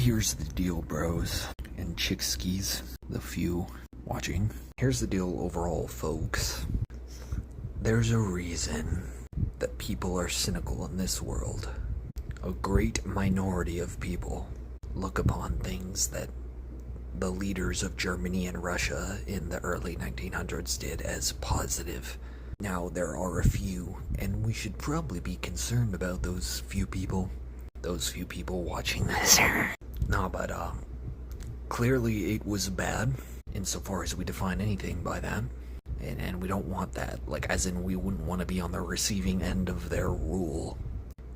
here's the deal, bros and chickskis, the few watching. Here's the deal overall, folks. There's a reason that people are cynical in this world. A great minority of people look upon things that the leaders of Germany and Russia in the early 1900s did as positive. Now, there are a few, and we should probably be concerned about those few people. Those few people watching this. No, but, clearly it was bad, insofar as we define anything by that. And we don't want that. Like, as in, we wouldn't want to be on the receiving end of their rule.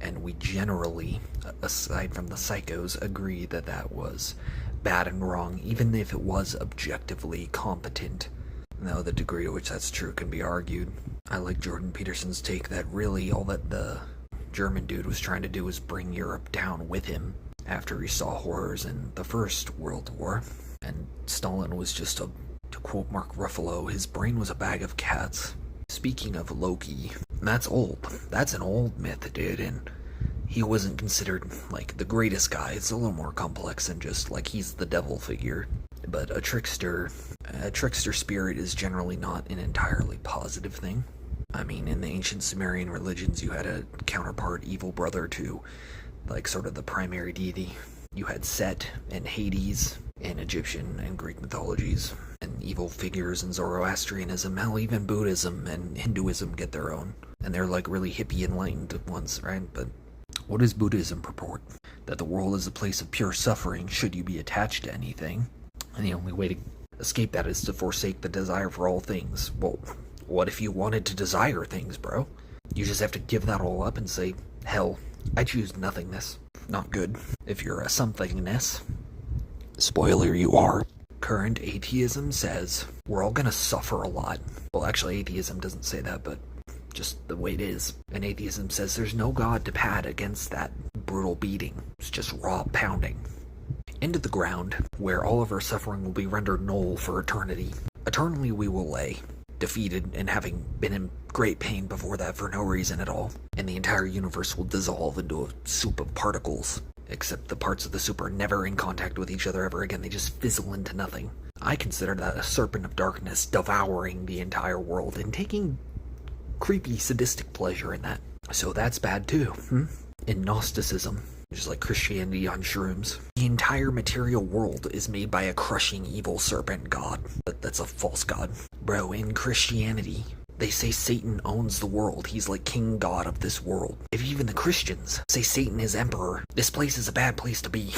And we generally, aside from the psychos, agree that that was bad and wrong, even if it was objectively competent. Now, the degree to which that's true can be argued. I like Jordan Peterson's take that really all that the German dude was trying to do was bring Europe down with him after he saw horrors in the First World War. And Stalin was just to quote Mark Ruffalo, his brain was a bag of cats. Speaking of Loki, that's old. That's an old myth, dude, and he wasn't considered, like, the greatest guy. It's a little more complex than just, like, he's the devil figure. But a trickster spirit is generally not an entirely positive thing. I mean, in the ancient Sumerian religions, you had a counterpart evil brother to, like, sort of the primary deity. You had Set and Hades in Egyptian and Greek mythologies, and evil figures in Zoroastrianism. Hell, even Buddhism and Hinduism get their own. And they're, like, really hippie enlightened ones, right? But what does Buddhism purport? That the world is a place of pure suffering should you be attached to anything. And the only way to escape that is to forsake the desire for all things. Well, what if you wanted to desire things, bro? You just have to give that all up and say, hell, I choose nothingness. Not good. If you're a somethingness, spoiler, you are. Current atheism says we're all gonna suffer a lot. Well, actually, atheism doesn't say that, but just the way it is. And atheism says there's no God to pad against that brutal beating. It's just raw pounding. Into the ground, where all of our suffering will be rendered null for eternity. Eternally we will lay, defeated and having been in great pain before that for no reason at all. And the entire universe will dissolve into a soup of particles. Except the parts of the soup are never in contact with each other ever again. They just fizzle into nothing. I consider that a serpent of darkness devouring the entire world and taking creepy, sadistic pleasure in that. So that's bad too. In Gnosticism, which is like Christianity on shrooms, the entire material world is made by a crushing evil serpent god. But that's a false god. Bro, in Christianity, they say Satan owns the world. He's like king god of this world. If even the Christians say Satan is emperor, this place is a bad place to be.